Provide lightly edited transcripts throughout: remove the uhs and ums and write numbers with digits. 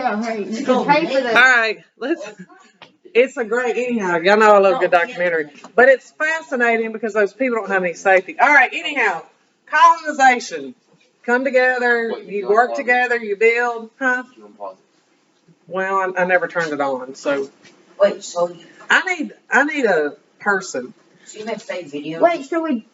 go. Hey, you can pay for All this. right, it's a great, anyhow, y'all know I love a good documentary. But it's fascinating because those people don't have any safety. All right, anyhow, colonization. Come together, you work together, you build. Huh? Well, I never turned it on, so. Wait, so I need a person. you have fake video? Wait, so we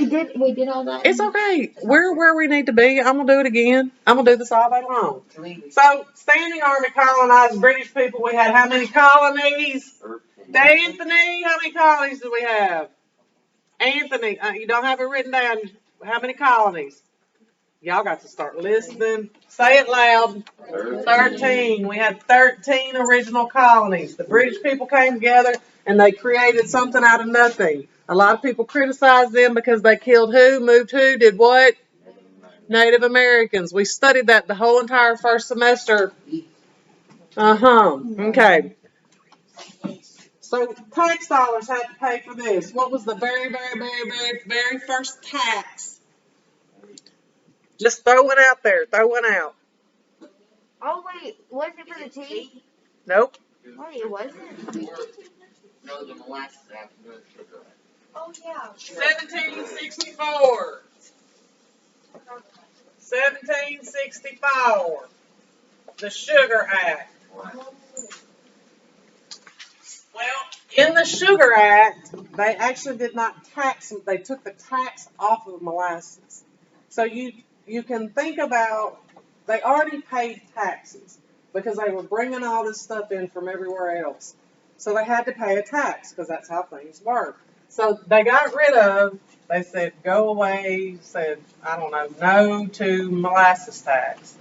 did all that. It's okay. We're where we need to be. I'm gonna do it again. I'm gonna do this all day long. So, standing army colonized British people. We had how many colonies? Anthony, how many colonies do we have? Anthony, you don't have it written down. How many colonies? Y'all got to start listening. Say it loud. 13. We had 13 original colonies. The British people came together and they created something out of nothing. A lot of people criticize them because they killed who, moved who, did what? Native Americans. We studied that the whole entire first semester. Okay. So tax dollars had to pay for this. What was the very first tax? Just throw one out there. Throw one out. Oh wait, was it for the tea? Nope. Wait, it wasn't. No, the molasses act. Oh yeah. 1764. 1764. The Sugar Act. Well, in the Sugar Act, they actually did not tax them. They took the tax off of molasses. So you can think about, they already paid taxes because they were bringing all this stuff in from everywhere else. So they had to pay a tax because that's how things work. So they got rid of, they said, go away, said, I don't know, no to molasses tax.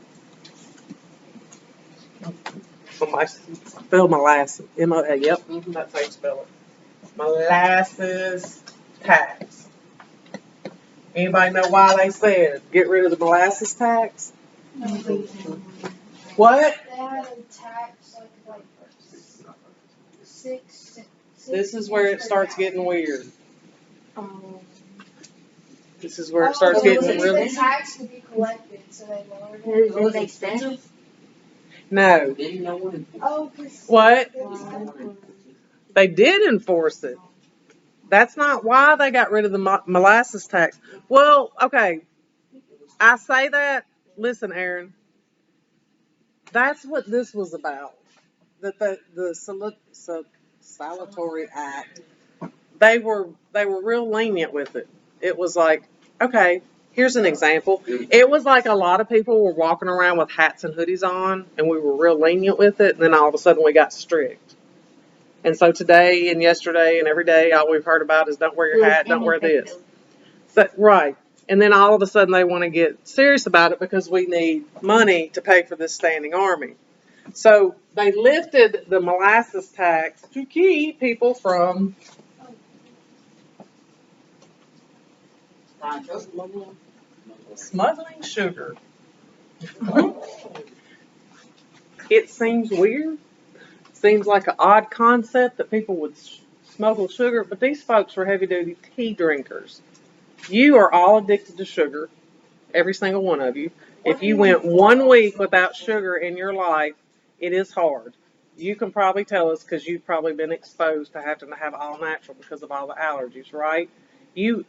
Spell molasses. M-O-A, yep, that's how you spell it. Molasses tax. Anybody know why they said get rid of the molasses tax? What? They had a tax like six. This is where it starts getting weird. This is where it Oh, starts so getting really. the tax to be collected, so they lowered it. Does it make sense? No. Oh, 'cause What? they- They did enforce it. That's not why they got rid of the molasses tax. Well, okay. I say that. Listen, Aaron. That's what this was about. That the Salutary Act. They were real lenient with it. It was like, okay, here's an example. It was like a lot of people were walking around with hats and hoodies on, and we were real lenient with it. And then all of a sudden, we got strict. And so today and yesterday and every day, all we've heard about is don't wear your hat, don't wear this. So, right. And then all of a sudden they want to get serious about it because we need money to pay for this standing army. So they lifted the molasses tax to keep people from smuggling sugar. It seems weird. Seems like an odd concept that people would smuggle sugar, but these folks were heavy-duty tea drinkers. You are all addicted to sugar, every single one of you. If you went 1 week without sugar in your life, it is hard. You can probably tell us because you've probably been exposed to having to have all natural because of all the allergies, right?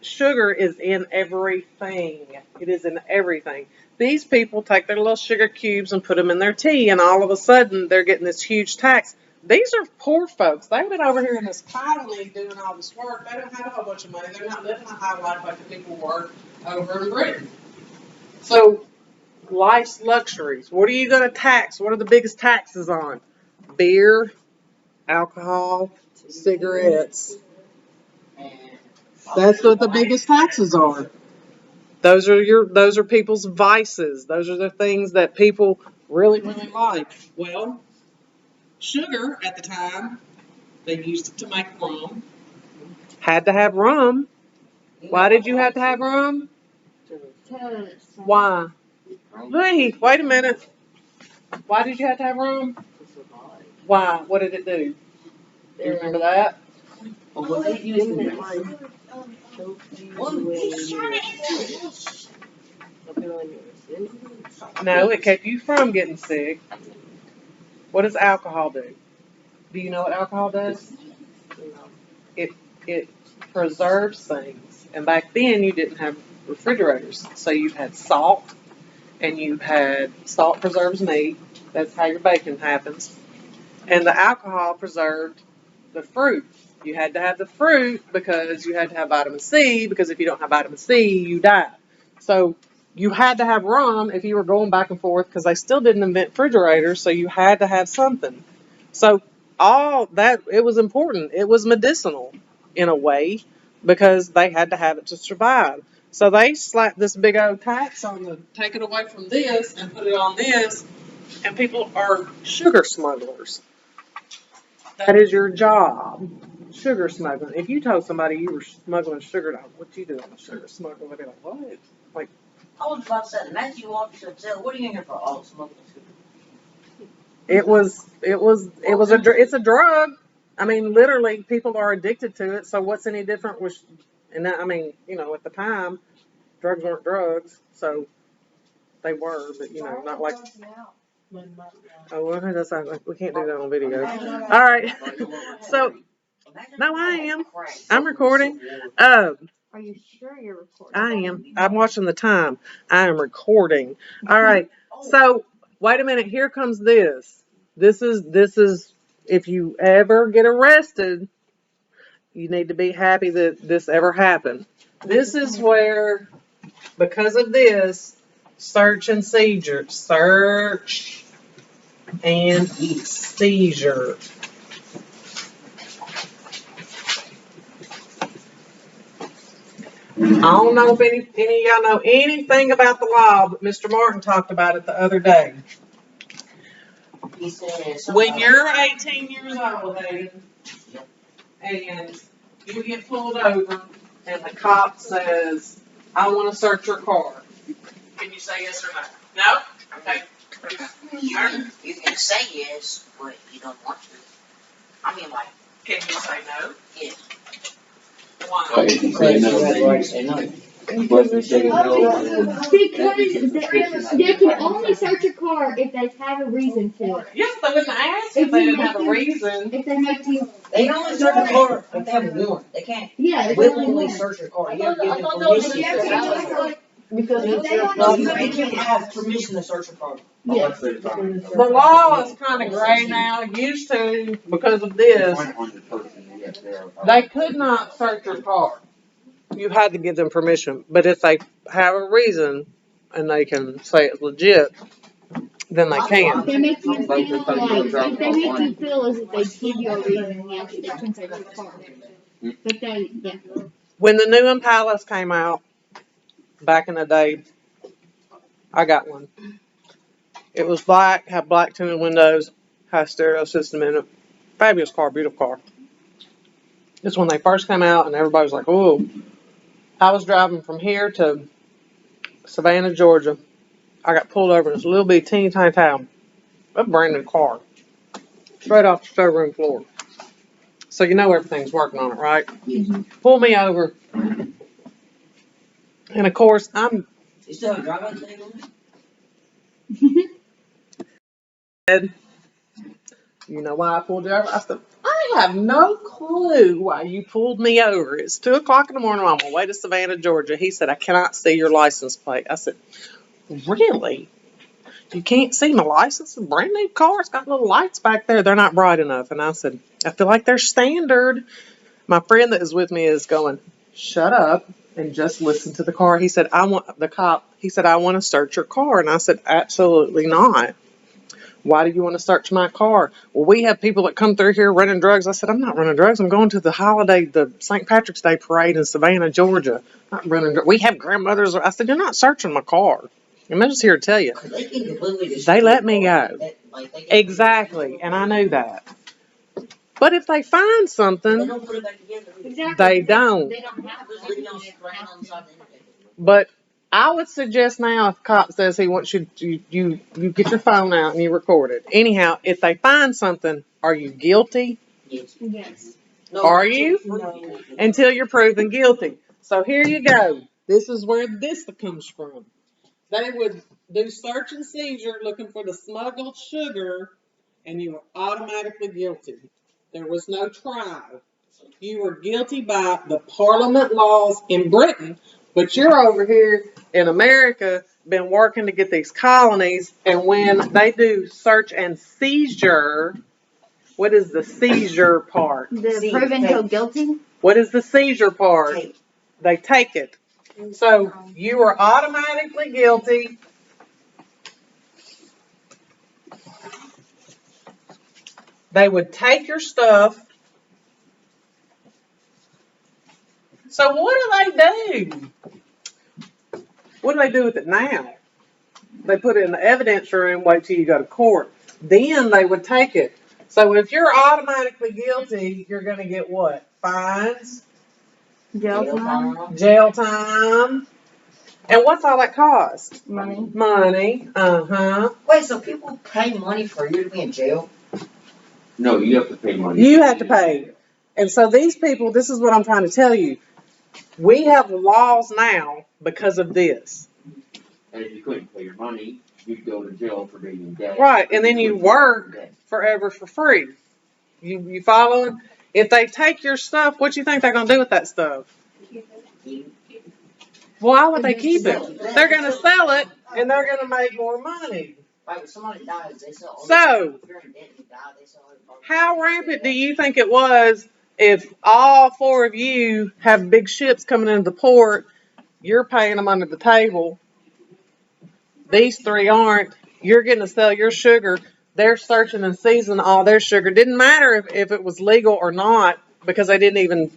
Sugar is in everything. It is in everything. These people take their little sugar cubes and put them in their tea, and all of a sudden they're getting this huge tax. These are poor folks. They've been over here in this colony doing all this work. They don't have a whole bunch of money. They're not living a high life like the people were over in Britain. So, life's luxuries. What are you going to tax? What are the biggest taxes on? Beer, alcohol, cigarettes. That's what the biggest taxes are. Those are people's vices. Those are the things that people really, really like. Well, sugar at the time, they used it to make rum. Had to have rum. Why did you have to have rum? Why? Hey, wait a minute. Why did you have to have rum? Why? What did it do? Do you remember that? No, it kept you from getting sick. What does alcohol do? Do you know what alcohol does? It it preserves things. And back then you didn't have refrigerators, so you had salt, and you had salt preserves meat. That's how your bacon happens. And the alcohol preserved the fruit. You had to have the fruit because you had to have vitamin C, because if you don't have vitamin C, you die. So you had to have rum if you were going back and forth, because they still didn't invent refrigerators, so you had to have something. So all that, it was important. It was medicinal in a way because they had to have it to survive. So they slapped this big old tax on the take it away from this and put it on this, and people are sugar smugglers. That is your job, sugar smuggling. If you told somebody you were smuggling sugar, what you doing, sugar smuggling? They'd be like, what? Like, I was about to say, Matthew Walker said, what are you in here for? Oh, smoking sugar. it's a drug. I mean, literally, people are addicted to it. So what's any different with? And that, I mean, at the time, drugs weren't drugs, so they were, but not like. Oh, well, that's not, like, we can't do that on video. All right. So, no, I am. I'm recording. Are you sure you're recording? I am. I'm watching the time. I am recording. All right. So, wait a minute. Here comes this. This is, if you ever get arrested, you need to be happy that this ever happened. This is where, because of this, search and seizure. Search and seizure. I don't know if any of y'all know anything about the law, but Mr. Martin talked about it the other day. He said, When you're 18 years old, Hayden, and you get pulled over, and the cop says, I want to search your car, can you say yes or no? No? Okay. you can say yes, but you don't want to. I mean, like, Can you say no? yes. Why? If you say no, Right, then say no. but you say no, Because they can only search your car if they have a reason to. Yes, they wouldn't ask if they didn't have a reason. If they make you. They can only search your car if they have a warrant. They can't Yeah, willingly search your car. You have to give them permission. Because You can have permission to search your car. Yes. The law is kind of gray now. It used to, because of this, they could not search your car. You had to give them permission. But if they have a reason and they can say it's legit, then they can. If they make you feel as if they give you a reason, yes, they can search your car. But yeah. When the new Impalas came out back in the day, I got one. It was black, had black tinted windows, had a stereo system in it. Fabulous car, beautiful car. It's when they first came out, and everybody was like, oh. I was driving from here to Savannah, Georgia. I got pulled over in this little bitty teeny tiny town. A brand new car. Straight off the showroom floor. So you know everything's working on it, right? Mm-hmm. Pull me over. And of course, You still have a driver's license? you know why I pulled you over? I said, I have no clue why you pulled me over. It's 2 o'clock in the morning. I'm on my way to Savannah, Georgia. He said, I cannot see your license plate. I said, really? You can't see my license? It's a brand new car. It's got little lights back there. They're not bright enough. And I said, I feel like they're standard. My friend that is with me is going, shut up and just listen to the car. He said, I want to search your car. And I said, absolutely not. Why do you want to search my car? Well, we have people that come through here running drugs. I said, I'm not running drugs. I'm going to the St. Patrick's Day parade in Savannah, Georgia. I'm not running drugs. We have grandmothers. I said, you're not searching my car. I'm just here to tell you. They let me go. Exactly, and I knew that. But if they find something, They don't put it back together. Exactly. they don't. They don't have Just leave it on the side of the internet. But I would suggest now, if a cop says he wants you get your phone out and you record it. Anyhow, if they find something, are you guilty? Yes. Yes. No, Are you? No. Until you're proven guilty. So here you go. This is where this comes from. They would do search and seizure looking for the smuggled sugar, and you were automatically guilty. There was no trial. You were guilty by the Parliament laws in Britain, but you're over here in America, been working to get these colonies, and when they do search and seizure, what is the seizure part? The proven so guilty? What is the seizure part? Take. They take it. So you are automatically guilty. They would take your stuff. So what do they do? What do they do with it now? They put it in the evidence room, wait till you go to court. Then they would take it. So if you're automatically guilty, you're going to get what? Fines? Jail time? Jail time. And what's all that cost? Money. Money. Uh-huh. Wait, so people pay money for you to be in jail? No, you have to pay money. You have to pay. And so these people, this is what I'm trying to tell you. We have laws now because of this. And if you couldn't pay your money, you'd go to jail for being in debt. Right, and then you work forever for free. You following? If they take your stuff, what you think they're going to do with that stuff? Why would they keep it? They're going to sell it, and they're going to make more money. Like when somebody dies, they sell. So, If you're in debt and you die, they sell it. how rampant do you think it was if all four of you have big ships coming into the port, you're paying them under the table, these three aren't, you're getting to sell your sugar, they're searching and seizing all their sugar. Didn't matter if it was legal or not, because they didn't even,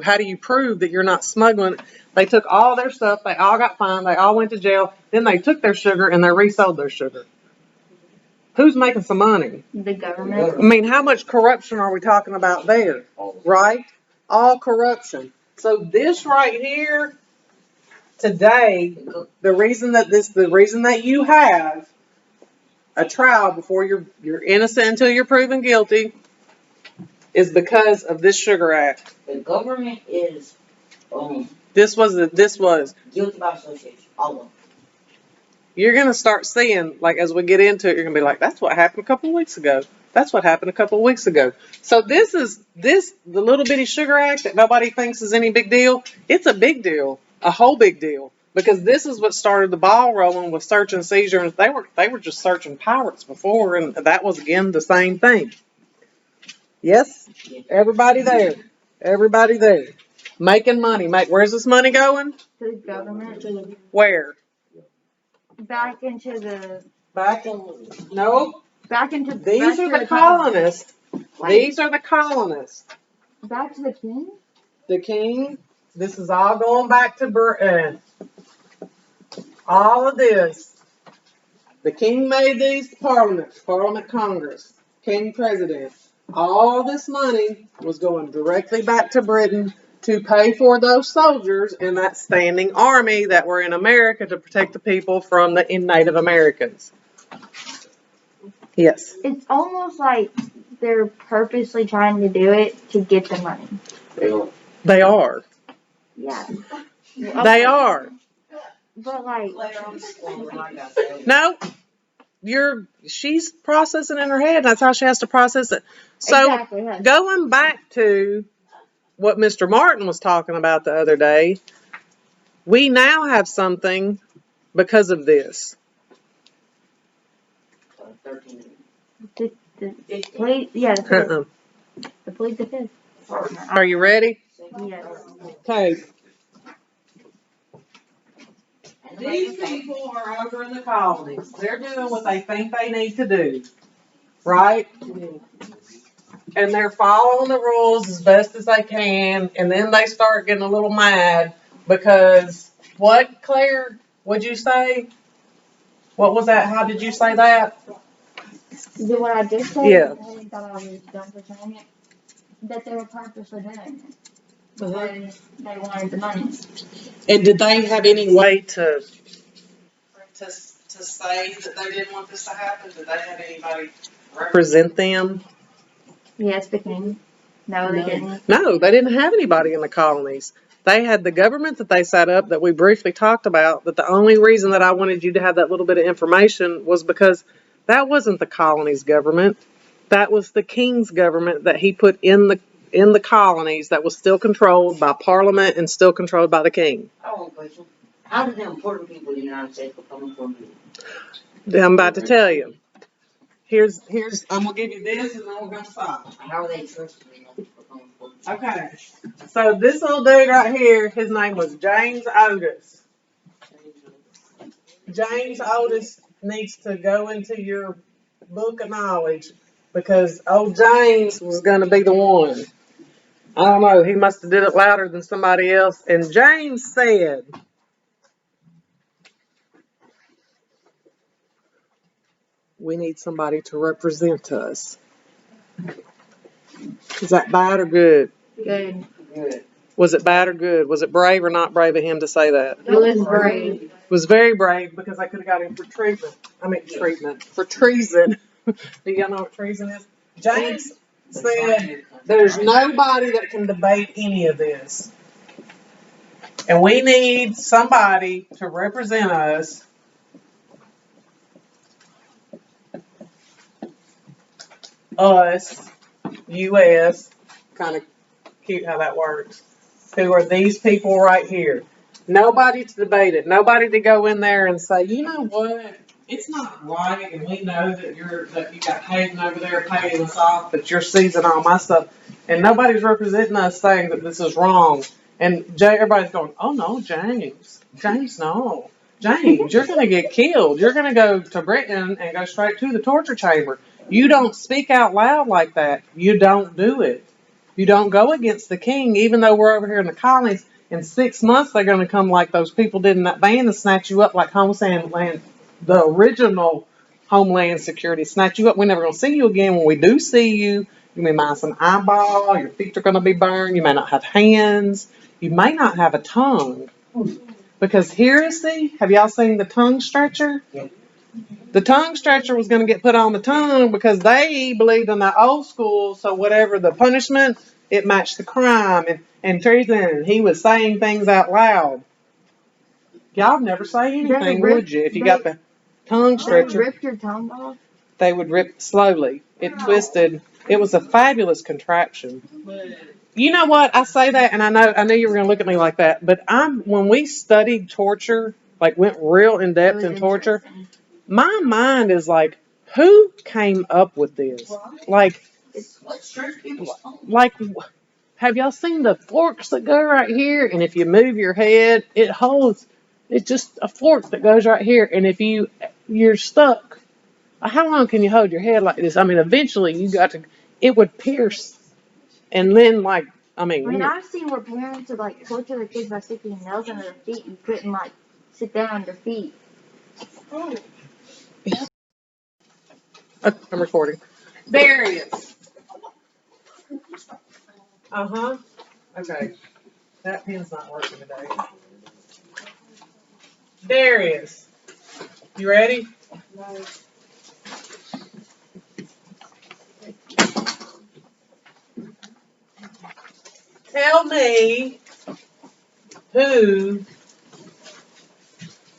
how do you prove that you're not smuggling? They took all their stuff, they all got fined, they all went to jail, then they took their sugar and they resold their sugar. Who's making some money? The government. I mean, how much corruption are we talking about there? Right? All corruption. So this right here, today, the reason that you have a trial before you're innocent until you're proven guilty is because of this Sugar Act. The government is This was. guilty by association. All of them. You're going to start seeing, like, as we get into it, you're going to be like, that's what happened a couple of weeks ago. That's what happened a couple of weeks ago. So the little bitty Sugar Act that nobody thinks is any big deal, it's a big deal, a whole big deal. Because this is what started the ball rolling with search and seizure. And they were just searching pirates before, and that was, again, the same thing. Yes? Everybody there. Everybody there. Making money. Where's this money going? To the government. Where? Back into the. No. Back into. These are the colonists. These are the colonists. Back to the king? The king. This is all going back to Britain. All of this. The king made these Parliament Congress, king president. All this money was going directly back to Britain to pay for those soldiers and that standing army that were in America to protect the people from the Native Americans. Yes. It's almost like they're purposely trying to do it to get the money. They are. Yeah. They are. But like. No. She's processing in her head. That's how she has to process it. So Exactly, yeah. Going back to what Mr. Martin was talking about the other day, we now have something because of this. The plead, yeah, the plead the fifth. Are you ready? Yes. Okay. These people are over in the colonies. They're doing what they think they need to do. Right? And they're following the rules as best as they can. And then they start getting a little mad because what, Claire? What'd you say? What was that? How did you say that? What I just said? Yeah. I thought I was done for saying it. That they were purposely doing it. Because they wanted the money. And did they have any way to say that they didn't want this to happen? Did they have anybody represent them? Yes, the king. No, they didn't. No, they didn't have anybody in the colonies. They had the government that they set up that we briefly talked about, that the only reason that I wanted you to have that little bit of information was because that wasn't the colonies' government. That was the king's government that he put in the colonies that was still controlled by Parliament and still controlled by the king. I want a question. How did the important people in the United States become important? I'm about to tell you. Here's I'm gonna give you this and then we're gonna stop. How are they trusted enough to become important? Okay. So this little dude right here, his name was James Otis. James Otis needs to go into your book of knowledge because old James was gonna be the one. I don't know, he must have did it louder than somebody else. And James said, we need somebody to represent us. Is that bad or good? Good. Good. Was it bad or good? Was it brave or not brave of him to say that? It was brave. It was very brave because I could have got him for treatment. For treason. Do y'all know what treason is? James said, there's nobody that can debate any of this. And we need somebody to represent us. Us, U.S., kind of cute how that works. Who are these people right here? Nobody to debate it. Nobody to go in there and say, you know what? It's not right, and we know that you got Hayden over there paying us off, but you're seizing all my stuff, and nobody's representing us saying that this is wrong. And everybody's going, oh no, James, no, James, you're going to get killed. You're going to go to Britain and go straight to the torture chamber. You don't speak out loud like that. You don't do it. You don't go against the king, even though we're over here in the colonies. In 6 months, they're going to come like those people did in that band and snatch you up like the original Homeland Security. Snatch you up. We're never going to see you again. When we do see you, you may miss an eyeball. Your feet are going to be burned. You may not have hands. You may not have a tongue. Because have y'all seen the tongue stretcher? Yeah. The tongue stretcher was going to get put on the tongue because they believed in the old school, so whatever the punishment, it matched the crime. And treason, he was saying things out loud. Y'all never say anything, would you? If you got the tongue They stretcher, ripped your tongue off? they would rip slowly. It twisted. It was a fabulous contraption. You know what? I say that, and I know you were going to look at me like that, but when we studied torture, like went real in depth in torture, my mind is like, who came up with this? Like, have y'all seen the forks that go right here? And if you move your head, it's just a fork that goes right here. And if you're stuck, how long can you hold your head like this? I mean, eventually it would pierce. And then I mean, I've seen where parents would torture their kids by sticking nails into their feet. You couldn't sit down on your feet. I'm recording. Darius. Uh-huh. Okay. That pen's not working today. Darius. You ready? No. Tell me who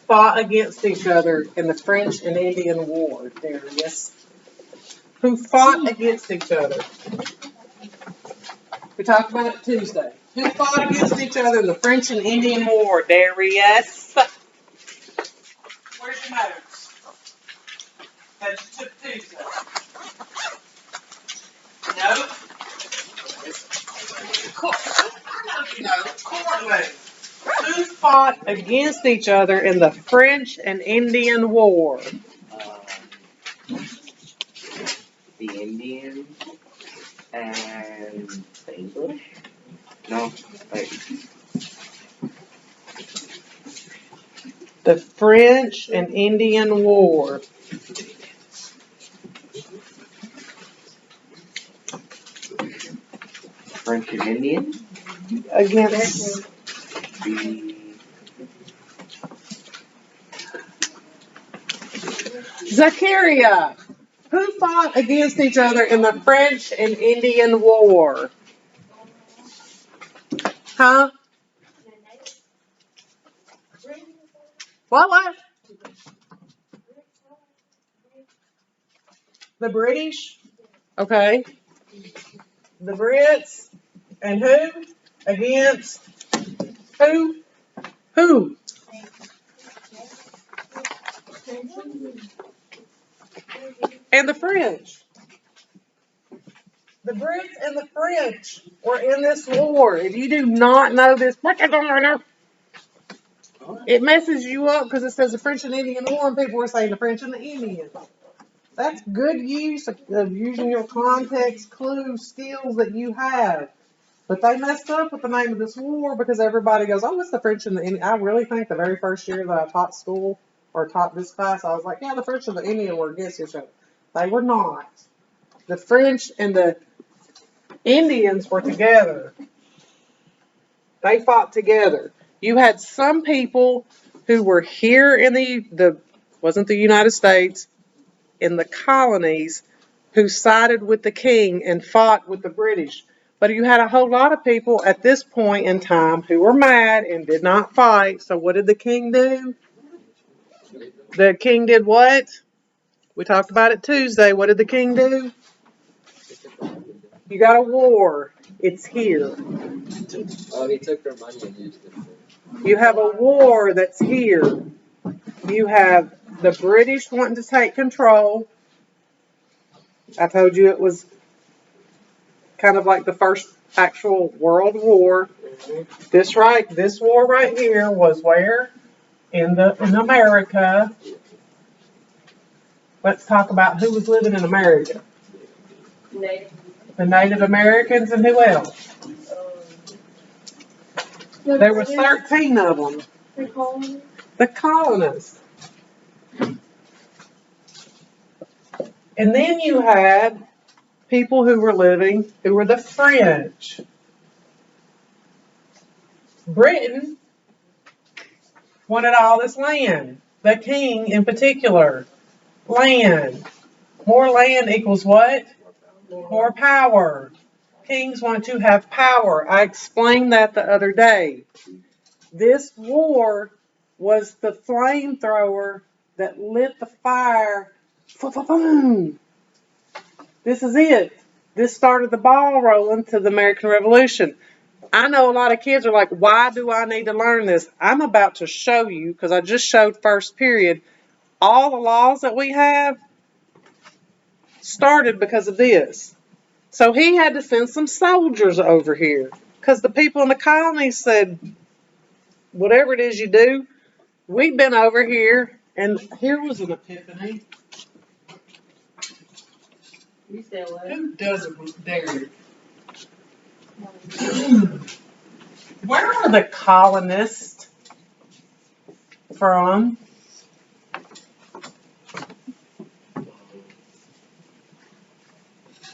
fought against each other in the French and Indian War, Darius. Who fought against each other? We talked about it Tuesday. Who fought against each other in the French and Indian War, Darius? Where's your notes that you took Tuesday? No? I know you know. Courtney. Who fought against each other in the French and Indian War? The Indians and the English? No, wait. The French and Indian War. French and Indian? Against The Zachariah. Who fought against each other in the French and Indian War? Huh? What? The British? Okay. The Brits and who? Against who? Who? And the French. The Brits and the French were in this war. If you do not know this, it messes you up because it says the French and Indian War, and people were saying the French and the Indians. That's good use of using your context clue skills that you have. But they messed up with the name of this war because everybody goes, oh, it's the French and the Indian. I really think the very first year that I taught school or taught this class, I was like, yeah, the French and the Indian were against each other. They were not. The French and the Indians were together. They fought together. You had some people who were here in the wasn't the United States, in the colonies, who sided with the king and fought with the British. But you had a whole lot of people at this point in time who were mad and did not fight. So what did the king do? The king did what? We talked about it Tuesday. What did the king do? You got a war. It's here. Oh, he took their money and used it. You have a war that's here. You have the British wanting to take control. I told you it was kind of like the first actual world war. This war right here was where? In America. Let's talk about who was living in America. The Native Americans and who else? There were 13 of them. The colonists. And then you had people who were the French. Britain wanted all this land. The king in particular. Land. More land equals what? More power. Kings want to have power. I explained that the other day. This war was the flamethrower that lit the fire. Boom. This is it. This started the ball rolling to the American Revolution. I know a lot of kids are like, why do I need to learn this? I'm about to show you, because I just showed first period, all the laws that we have started because of this. So he had to send some soldiers over here because the people in the colonies said, whatever it is you do, we've been over here, and here was an epiphany. Who doesn't dare? Where are the colonists from?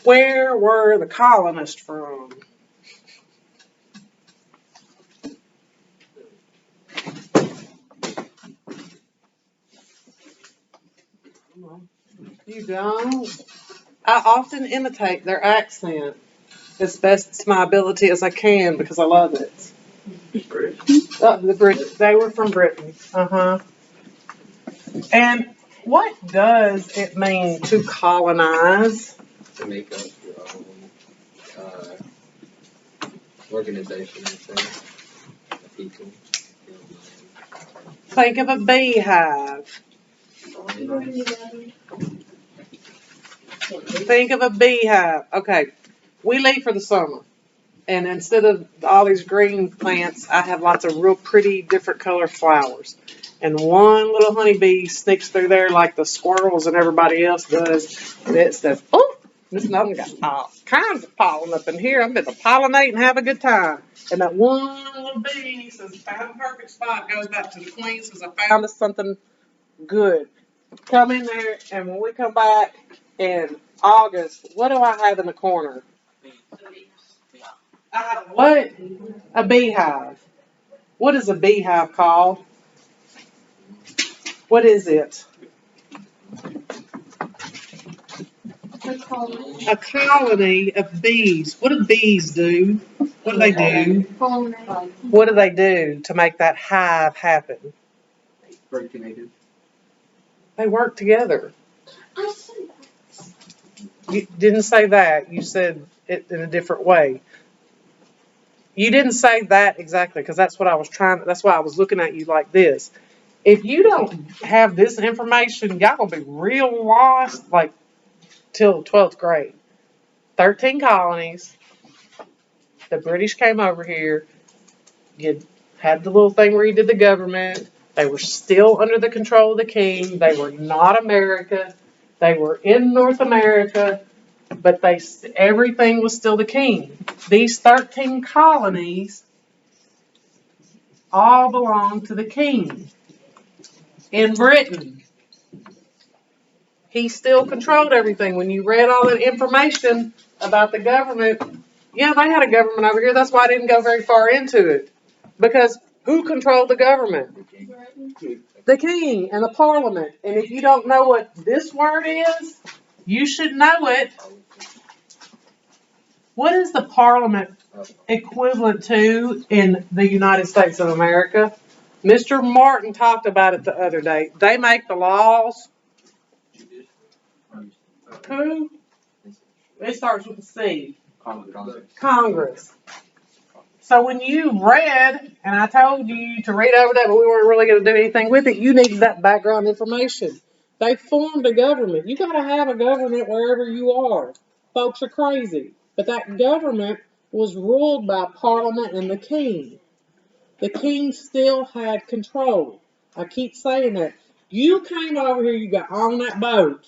Where were the colonists from? You don't? I often imitate their accent as best as my ability as I can because I love it. The British. They were from Britain. And what does it mean to colonize? To make up your own organization of people. Think of a beehive. Think of a beehive. Okay, we leave for the summer. And instead of all these green plants, I have lots of real pretty, different color flowers. And one little honeybee sneaks through there like the squirrels and everybody else does. And it says, oh, this another got all kinds of pollen up in here. I'm going to pollinate and have a good time. And that one little bee says, found the perfect spot, goes back to the queen, says, I found us something good. Come in there, and when we come back in August, what do I have in the corner? I have what? A beehive. What is a beehive called? What is it? A colony of bees. What do bees do? What do they do? What do they do to make that hive happen? Very connected. They work together. You didn't say that. You said it in a different way. You didn't say that exactly, because that's what I was that's why I was looking at you like this. If you don't have this information, y'all gonna be real lost, like, till 12th grade. 13 colonies. The British came over here. You had the little thing where you did the government. They were still under the control of the king. They were not America. They were in North America, but everything was still the king. These 13 colonies all belonged to the king. In Britain, he still controlled everything. When you read all that information about the government, yeah, they had a government over here. That's why I didn't go very far into it. Because who controlled the government? The king and the parliament. And if you don't know what this word is, you should know it. What is the parliament equivalent to in the United States of America? Mr. Martin talked about it the other day. They make the laws. Who? It starts with a C. Congress. So when you read, and I told you to read over that, but we weren't really going to do anything with it, you needed that background information. They formed a government. You got to have a government wherever you are. Folks are crazy. But that government was ruled by Parliament and the king. The king still had control. I keep saying that. You came over here, you got on that boat.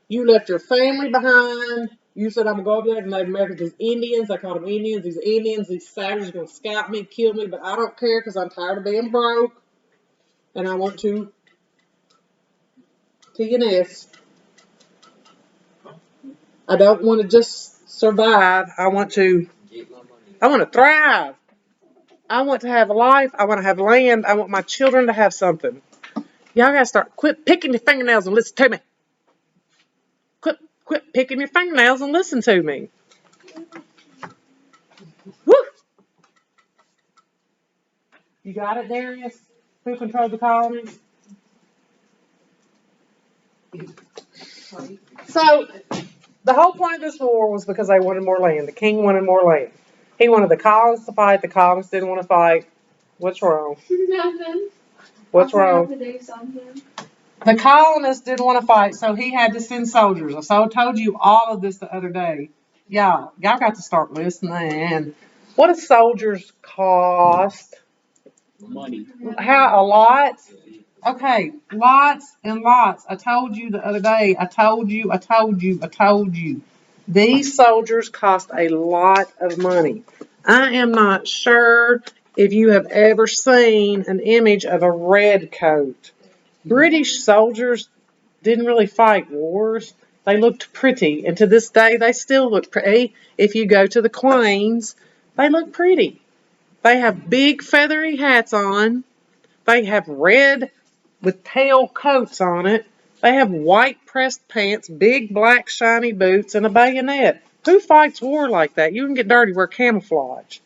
You left your family behind. You said, I'm going to go over there to Native Americans. These Indians, I call them Indians. These Indians, these savages are going to scalp me, kill me, but I don't care because I'm tired of being broke. And I want to TNS. I don't want to just survive. I want to thrive. I want to have a life. I want to have land. I want my children to have something. Y'all got to quit picking your fingernails and listen to me. Quit picking your fingernails and listen to me. Woo! You got it, Darius? Who controlled the colonies? So, the whole point of this war was because they wanted more land. The king wanted more land. He wanted the colonists to fight. The colonists didn't want to fight. What's wrong? Nothing. What's I wrong? forgot to do something. The colonists didn't want to fight, so he had to send soldiers. So I told you all of this the other day. Y'all got to start listening. What do soldiers cost? Money. How, a lot? Okay, lots and lots. I told you the other day. I told you. These soldiers cost a lot of money. I am not sure if you have ever seen an image of a red coat. British soldiers didn't really fight wars. They looked pretty, and to this day, they still look pretty. If you go to the Queens, they look pretty. They have big feathery hats on. They have red with tail coats on it. They have white pressed pants, big black shiny boots, and a bayonet. Who fights war like that? You can get dirty, wear camouflage.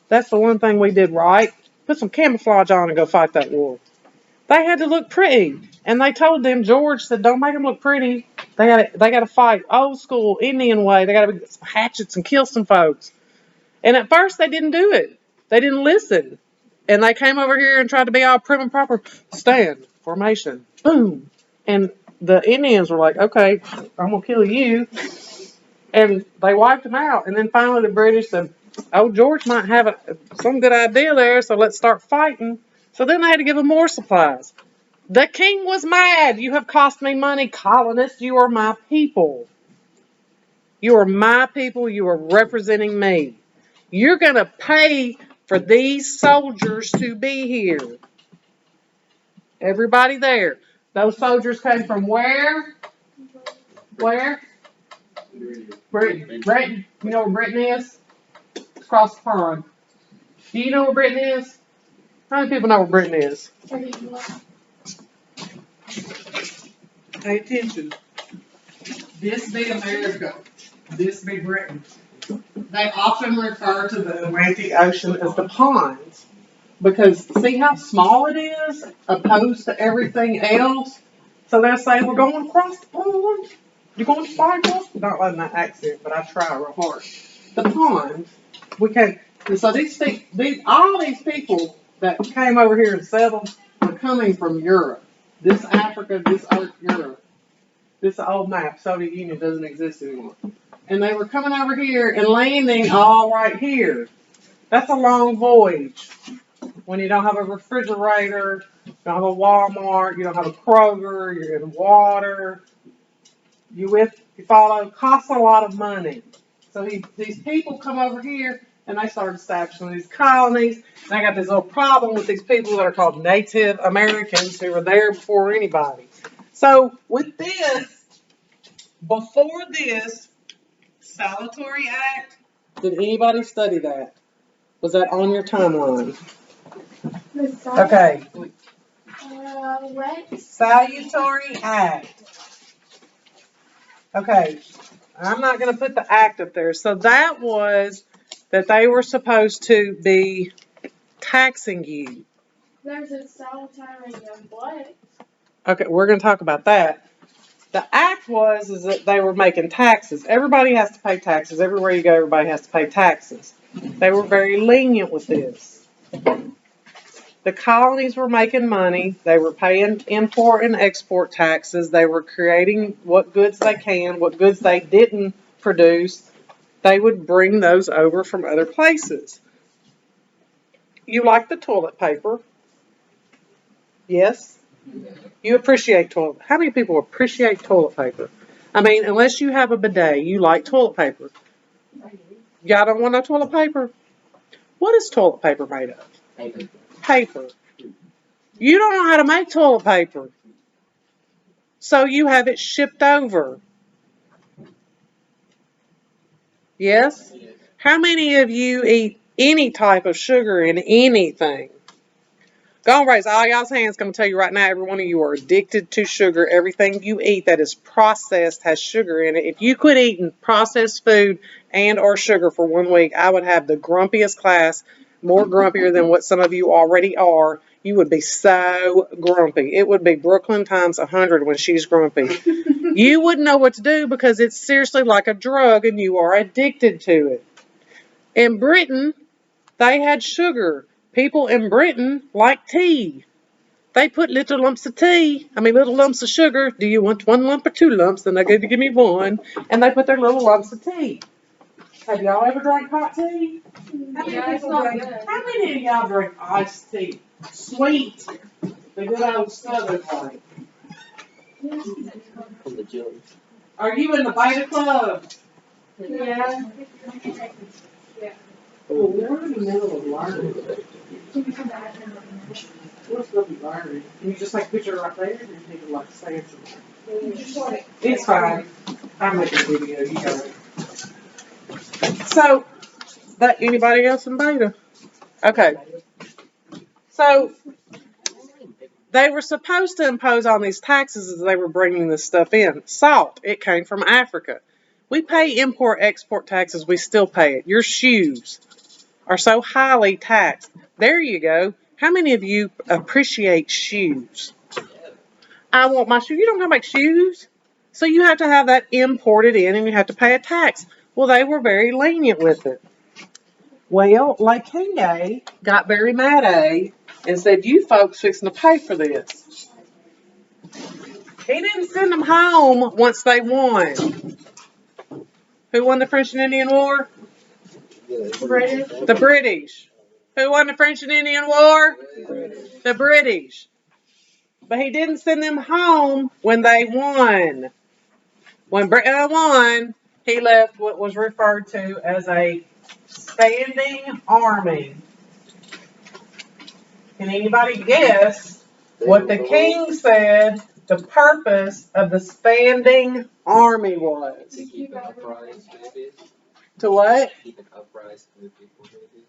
That's the one thing we did right. Put some camouflage on and go fight that war. They had to look pretty. And they told them, George said, don't make them look pretty. They got to fight old school Indian way. They got to get some hatchets and kill some folks. And at first they didn't do it. They didn't listen. And they came over here and tried to be all prim and proper. Stand, formation, boom. And the Indians were like, okay, I'm going to kill you. And they wiped them out. And then finally the British said, oh, George might have some good idea there, so let's start fighting. So then they had to give them more supplies. The king was mad. You have cost me money, colonists. You are my people. You are my people. You are representing me. You're going to pay for these soldiers to be here. Everybody there. Those soldiers came from where? Where? Britain. Britain. You know where Britain is? It's across the pond. Do you know where Britain is? How many people know where Britain is? Pay attention. This be America. This be Britain. They often refer to the Atlantic Ocean as the ponds. Because see how small it is opposed to everything else? So they'll say, we're going across the pond. You going to cycle? Not letting that accent, but I try real hard. The pond, we came, and so all these people that came over here and settled were coming from Europe. This Africa, this Europe. This old map, Soviet Union doesn't exist anymore. And they were coming over here and landing all right here. That's a long voyage. When you don't have a refrigerator, you don't have a Walmart, you don't have a Kroger, you're in water. You follow, costs a lot of money. So these people come over here and they start establishing these colonies. And I got this little problem with these people that are called Native Americans who were there before anybody. So with this, before this Salutary Act, did anybody study that? Was that on your timeline? Okay. What? Salutary Act. Okay. I'm not going to put the act up there. So that was that they were supposed to be taxing you. There's a solitary of what? Okay, we're going to talk about that. The act is that they were making taxes. Everybody has to pay taxes. Everywhere you go, everybody has to pay taxes. They were very lenient with this. The colonies were making money. They were paying import and export taxes. They were creating what goods they can, what goods they didn't produce. They would bring those over from other places. You like the toilet paper? Yes? You appreciate toilet. How many people appreciate toilet paper? I mean, unless you have a bidet, you like toilet paper. Y'all don't want no toilet paper? What is toilet paper made of? Paper. Paper. You don't know how to make toilet paper. So you have it shipped over. Yes? How many of you eat any type of sugar in anything? Go and raise all y'all's hands. I'm going to tell you right now, every one of you are addicted to sugar. Everything you eat that is processed has sugar in it. If you quit eating processed food and or sugar for 1 week, I would have the grumpiest class, more grumpier than what some of you already are. You would be so grumpy. It would be Brooklyn times 100 when she's grumpy. You wouldn't know what to do because it's seriously like a drug and you are addicted to it. In Britain, they had sugar. People in Britain like tea. They put little lumps of little lumps of sugar. Do you want 1 lump or 2 lumps? Then they go to give me 1. And they put their little lumps of tea. Have y'all ever drank hot tea? Yeah, it's not good. How many of y'all drink iced tea? Sweet. The good old Southern way. From the gym. Are you in the Beta Club? Yeah. Oh, we're in the middle of learning. We're still learning. Can you just take a picture right there and you need to like stand somewhere? It's fine. I'm making a video, you got it. So, anybody else in Beta? Okay. So, they were supposed to impose on these taxes as they were bringing this stuff in. Salt, it came from Africa. We pay import-export taxes, we still pay it. Your shoes are so highly taxed. There you go. How many of you appreciate shoes? I want my shoe. You don't have to make shoes. So you have to have that imported in and you have to pay a tax. Well, they were very lenient with it. Well, Lake King got very mad and said, you folks fixing to pay for this. He didn't send them home once they won. Who won the French and Indian War? The British. Who won the French and Indian War? The British. But he didn't send them home when they won. When Britain won, he left what was referred to as a standing army. Can anybody guess what the king said the purpose of the standing army was? To keep an uprising, maybe. To what? Keep an uprising for the people, maybe.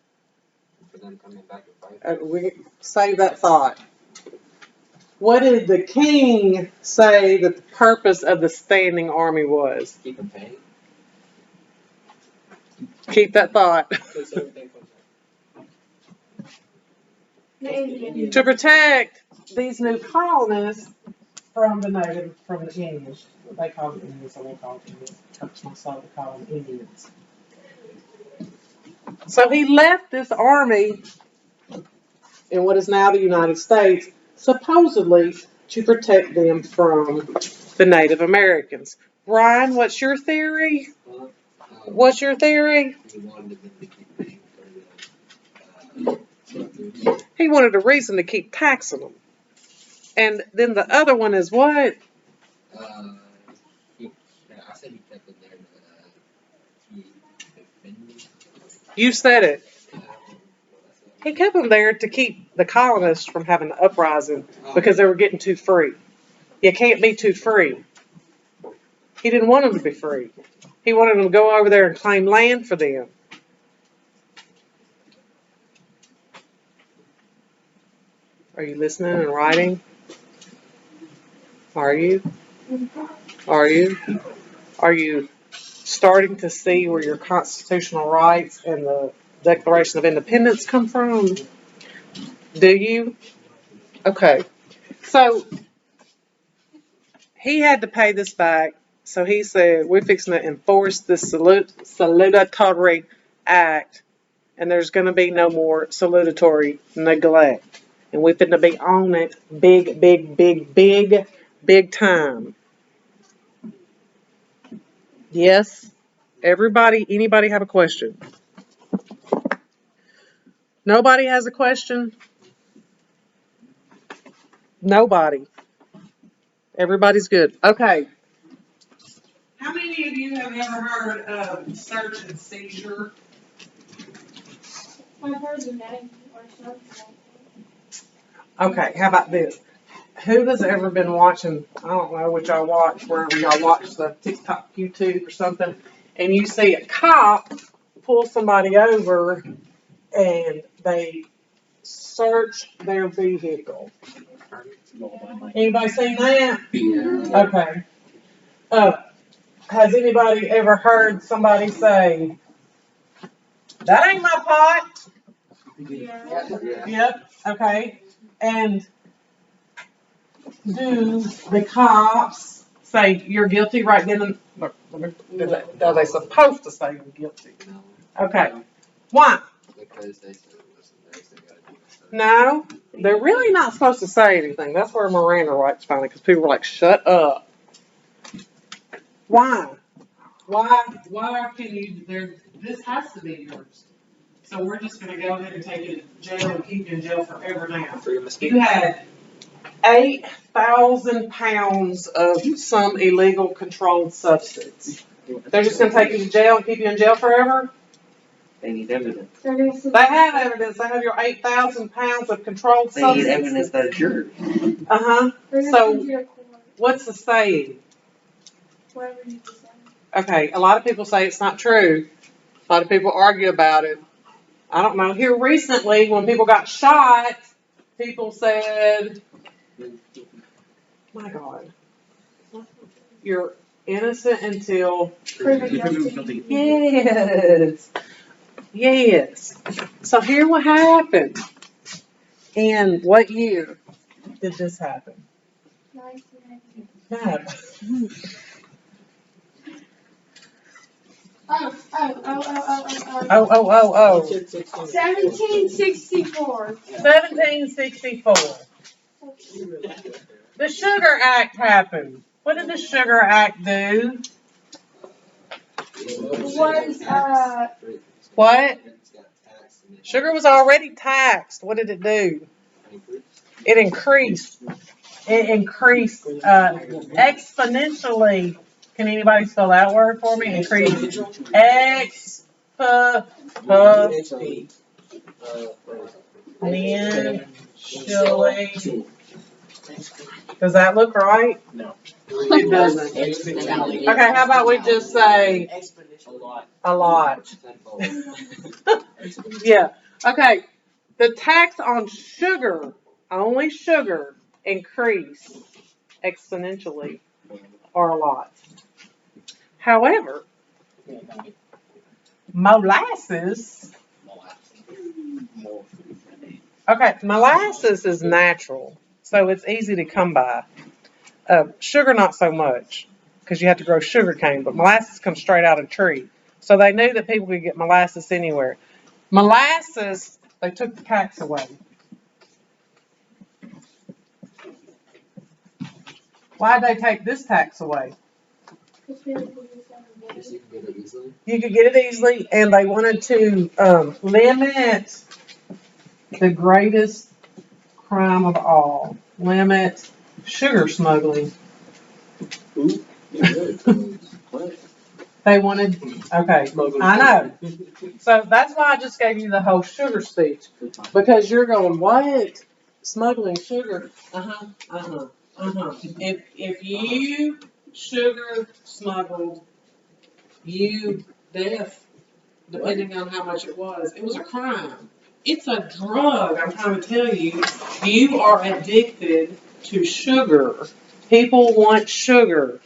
For them coming back and fighting. We save that thought. What did the king say that the purpose of the standing army was? Keep them paying. Keep that thought. Because everything To protect these new colonists from the English. They call them Indians, so they call them Indians. Touch my soul to call them Indians. So he left this army in what is now the United States, supposedly to protect them from the Native Americans. Brian, what's your theory? What's your theory? He wanted them to keep paying for the He wanted a reason to keep taxing them. And then the other one is what? I said he kept it there to keep defending. You said it. He kept them there to keep the colonists from having an uprising because they were getting too free. You can't be too free. He didn't want them to be free. He wanted them to go over there and claim land for them. Are you listening and writing? Are you? Are you? Are you starting to see where your constitutional rights and the Declaration of Independence come from? Do you? Okay. So he had to pay this back. So he said, we're fixing to enforce this salutatory act, and there's going to be no more salutatory neglect. And we're going to be on it big, big, big, big, big time. Yes? Everybody, anybody have a question? Nobody has a question? Nobody. Everybody's good. Okay. How many of you have ever heard of search and seizure? I've heard the name or something. Okay, how about this? Who has ever been watching, I don't know what y'all watch, wherever y'all watch the TikTok, YouTube or something, and you see a cop pull somebody over and they search their vehicle. Anybody seen that? Yeah. Okay. Has anybody ever heard somebody say, that ain't my pot? Yeah. Yep, okay. And do the cops say you're guilty right then and are they supposed to say you're guilty? No. Okay. Why? Because they said it wasn't theirs, they gotta do it. No, they're really not supposed to say anything. That's where Miranda writes finally, because people were like, shut up. Why? Why can you, this has to be yours. So we're just going to go ahead and take you to jail and keep you in jail forever now. You had 8,000 pounds of some illegal controlled substance. They're just going to take you to jail and keep you in jail forever? They need evidence. They have evidence. They have your 8,000 pounds of controlled They need substance. evidence that it's yours. Uh-huh. So, what's the saying? Whatever you decide. Okay, a lot of people say it's not true. A lot of people argue about it. I don't know. Here recently, when people got shot, people said, my God, you're innocent until... Yes. Yes. So here what happened. And what year did this happen? 1990. No. Oh. Oh. 1764. 1764. The Sugar Act happened. What did the Sugar Act do? Was What? Sugar was already taxed. What did it do? It increased. It increased exponentially. Can anybody spell that word for me? Increase. Exponentially. Does that look right? No. It doesn't. Okay, how about we just say a lot. Yeah. Okay. The tax on sugar, only sugar, increased exponentially or a lot. However, molasses. Okay, molasses is natural, so it's easy to come by. Sugar, not so much. because you have to grow sugar cane, but molasses comes straight out of a tree. So they knew that people could get molasses anywhere. Molasses, they took the tax away. Why'd they take this tax away? Guess you can get it easily. You could get it easily, and they wanted to limit the greatest crime of all. Limit sugar smuggling. Ooh, yeah, really. What? They wanted, okay, I know. So that's why I just gave you the whole sugar speech. Because you're going, what? Smuggling sugar? Uh-huh, uh-huh, uh-huh. If you sugar smuggled, you death, depending on how much it was a crime. It's a drug, I'm trying to tell you. You are addicted to sugar. People want sugar.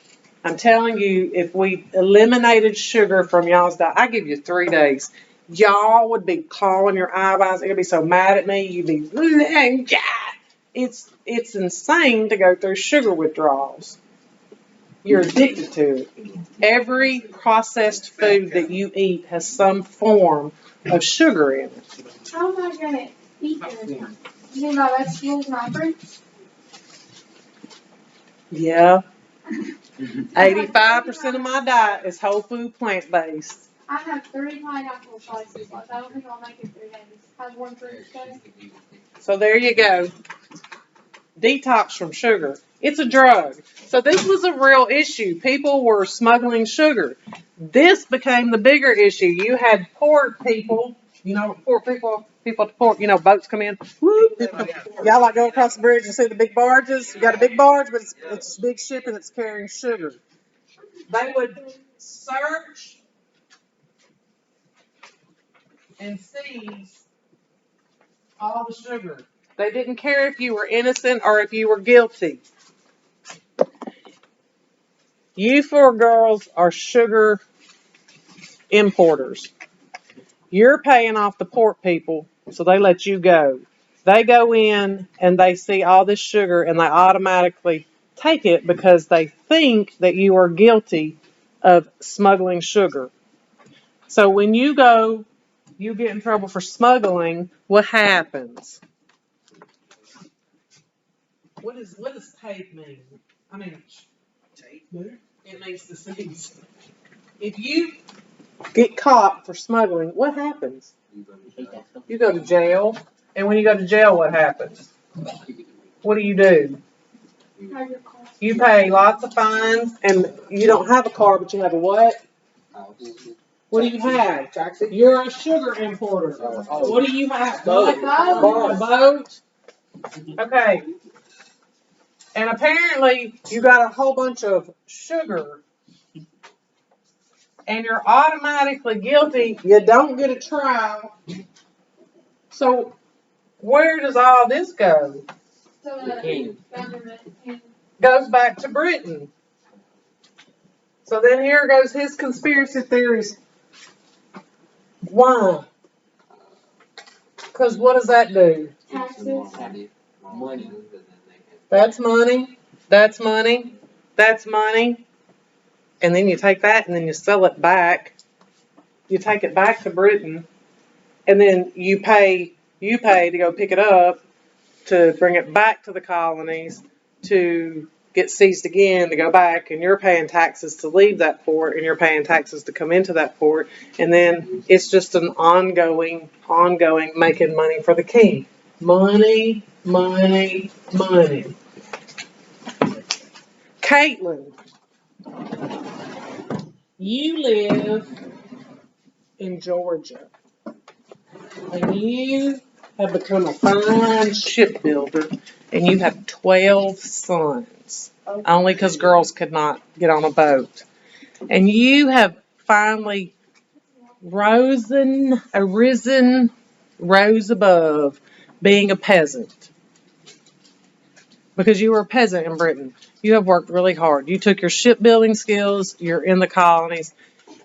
I'm telling you, if we eliminated sugar from y'all's diet, I give you 3 days. Y'all would be clawing your eyeballs. You'd be so mad at me. You'd be, it's insane to go through sugar withdrawals. You're addicted to it. Every processed food that you eat has some form of sugar in it. How am I gonna eat this? You mean my vegetables and my fruits? Yeah. 85% of my diet is whole food plant based. I have 3 pineapple slices left. I don't think I'll make it 3 days. Have one for each day. So there you go. Detox from sugar. It's a drug. So this was a real issue. People were smuggling sugar. This became the bigger issue. You had port people, port people at the port, boats come in. Whoop. Y'all like go across the bridge and see the big barges? You got a big barge, but it's big shipping that's carrying sugar. They would search and seize all the sugar. They didn't care if you were innocent or if you were guilty. You 4 girls are sugar importers. You're paying off the port people, so they let you go. They go in and they see all this sugar and they automatically take it because they think that you are guilty of smuggling sugar. So when you get in trouble for smuggling, what happens? What does tape mean? I mean, tape? It means to seize. If you get caught for smuggling, what happens? You go to jail. And when you go to jail, what happens? What do? Have your car. You pay lots of fines, and you don't have a car, but you have a what? What do you have? You're a sugar importer. What do you have? Boat. A boat? Okay. And apparently, you got a whole bunch of sugar, and you're automatically guilty. You don't get a trial. So, where does all this go? So the government can. Goes back to Britain. So then here goes his conspiracy theories. Why? Because what does that do? Taxes. Money. That's money. That's money. That's money. And then you take that and then you sell it back. You take it back to Britain. And then you pay to go pick it up, to bring it back to the colonies, to get seized again, to go back, and you're paying taxes to leave that port, and you're paying taxes to come into that port, and then it's just an ongoing making money for the king. Money, money, money. Caitlin, you live in Georgia, and you have become a fine shipbuilder, and you have 12 sons, only because girls could not get on a boat. And you have finally rose above being a peasant. Because you were a peasant in Britain. You have worked really hard. You took your shipbuilding skills, you're in the colonies.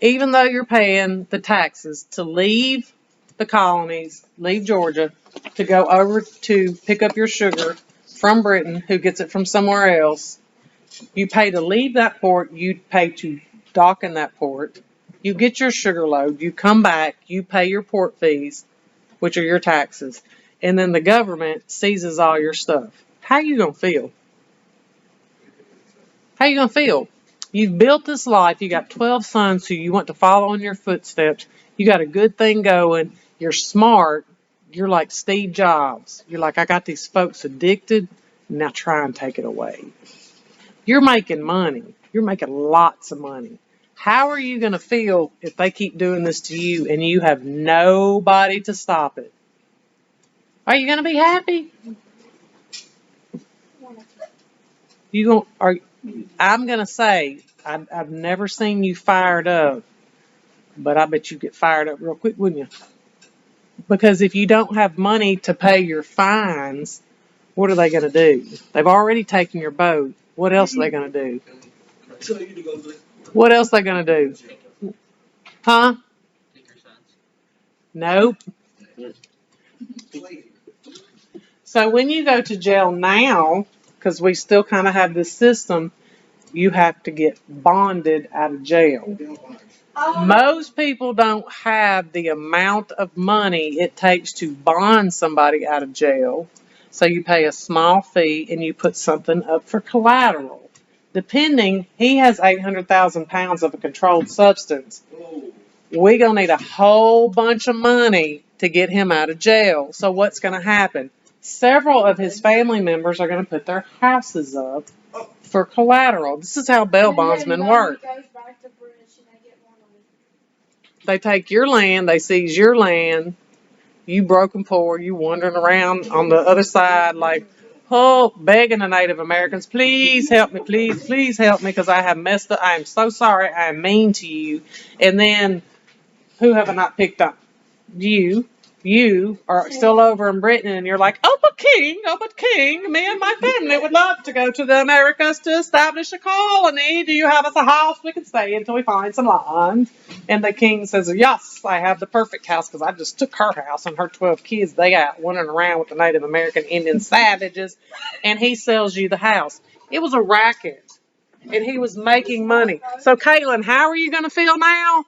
Even though you're paying the taxes to leave the colonies, leave Georgia, to go over to pick up your sugar from Britain, who gets it from somewhere else, You pay to leave that port. You pay to dock in that port. You get your sugar load. You come back. You pay your port fees, which are your taxes. And then the government seizes all your stuff. How you going to feel? How you going to feel? You've built this life. You got 12 sons who you want to follow in your footsteps. You got a good thing going. You're smart. You're like Steve Jobs. You're like, I got these folks addicted. Now try and take it away. You're making money. You're making lots of money. How are you going to feel if they keep doing this to you and you have nobody to stop it? Are you going to be happy? You going are? I'm going to say I've never seen you fired up, but I bet you get fired up real quick, wouldn't you? Because if you don't have money to pay your fines, what are they going to do? They've already taken your boat. What else are they going to do? What else are they going to do? Huh? Nope. So when you go to jail now, because we still kind of have this system, you have to get bonded out of jail. Most people don't have the amount of money it takes to bond somebody out of jail. So you pay a small fee and you put something up for collateral. Depending, he has 800,000 pounds of a controlled substance. We're going to need a whole bunch of money to get him out of jail. So what's going to happen? Several of his family members are going to put their houses up for collateral. This is how bail bondsmen work. They take your land, they seize your land, you broken poor, you wandering around on the other side like, oh, begging the Native Americans, please help me, please help me, because I have messed up. I am so sorry, I am mean to you. And then, who have I not picked up? You are still over in Britain and you're like, oh, but King, me and my family would love to go to the Americas to establish a colony. Do you have us a house we can stay until we find some land? And the king says, yes, I have the perfect house because I just took her house and her 12 kids. They out wandering around with the Native American Indian savages, and he sells you the house. It was a racket, and he was making money. So, Caitlin, how are you going to feel now?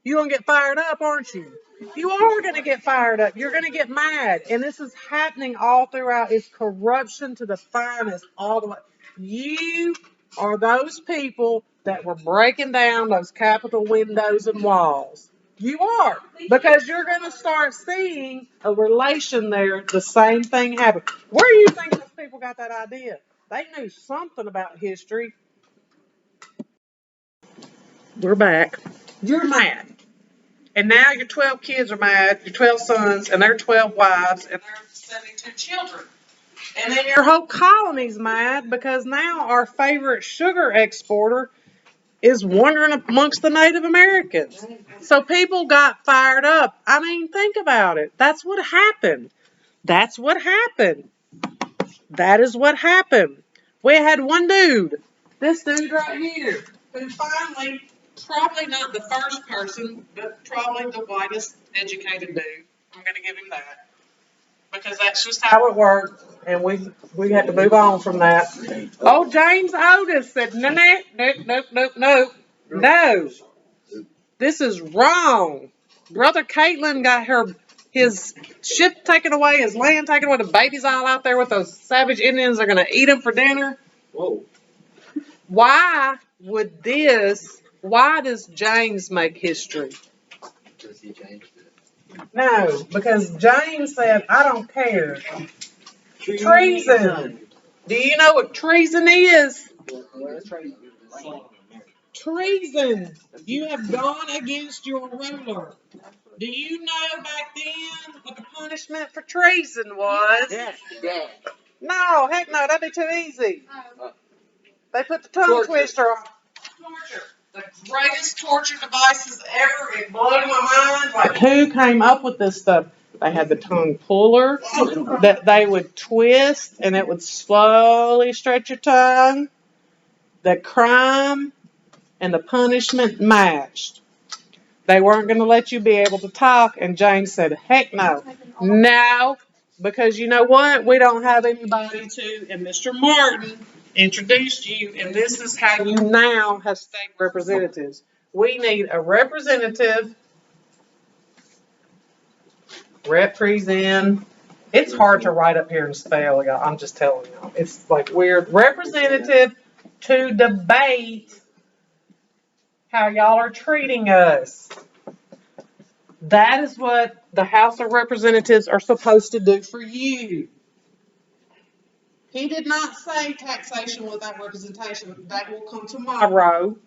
You're going to get fired up, aren't you? You are going to get fired up. You're going to get mad. And this is happening all throughout. It's corruption to the finest all the way. You are those people that were breaking down those Capitol windows and walls. You are. Because you're going to start seeing a relation there. The same thing happened. Where do you think those people got that idea? They knew something about history. We're back. You're mad. And now your 12 kids are mad, your 12 sons, and their 12 wives, and their 72 children. And then your whole colony's mad because now our favorite sugar exporter is wandering amongst the Native Americans. So people got fired up. I mean, think about it. That's what happened. That's what happened. That is what happened. We had one dude, this dude right here, who finally, probably not the first person, but probably the whitest educated dude. I'm going to give him that. Because that's just how it works, and we had to move on from that. Oh, James Otis said, no. This is wrong. Brother Caitlin got his ship taken away, his land taken away, the baby's all out there with those savage Indians are going to eat him for dinner. Whoa. Why does James make history? Because he changed it. No, because James said, I don't care. Treason. Do you know what treason is? Treason. You have gone against your ruler. Do you know back then what the punishment for treason was? Death. No, heck no, that'd be too easy. They put the tongue twister on. Torture. The greatest torture devices ever. It blew my mind. Like, who came up with this stuff? They had the tongue puller that they would twist and it would slowly stretch your tongue. The crime and the punishment matched. They weren't going to let you be able to talk, and James said, heck no. No, because you know what? We don't have anybody to, and Mr. Martin introduced you, and this is how you now have state representatives. We need a representative, represent. It's hard to write up here and spell, y'all. I'm just telling y'all. It's like weird. Representative to debate how y'all are treating us. That is what the House of Representatives are supposed to do for you. He did not say taxation without representation. That will come tomorrow.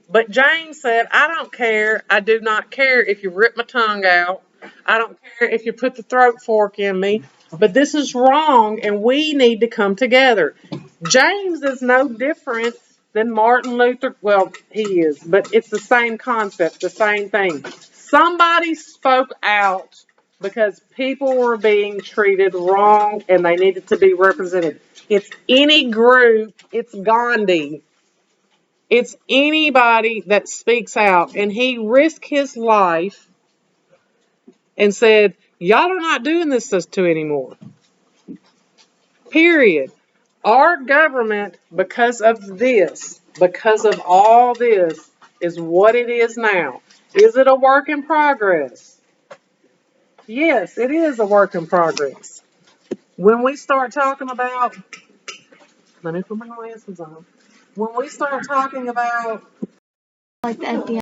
But James said, I don't care. I do not care if you rip my tongue out. I don't care if you put the throat fork in me. But this is wrong, and we need to come together. James is no different than Martin Luther. Well, he is, but it's the same concept, the same thing. Somebody spoke out because people were being treated wrong and they needed to be represented. It's any group, it's Gandhi. It's anybody that speaks out. And he risked his life and said, y'all are not doing this to anymore. Period. Our government, because of this, because of all this, is what it is now. Is it a work in progress? Yes, it is a work in progress. When we start talking about, let me put my glasses on. When we start talking about Like at the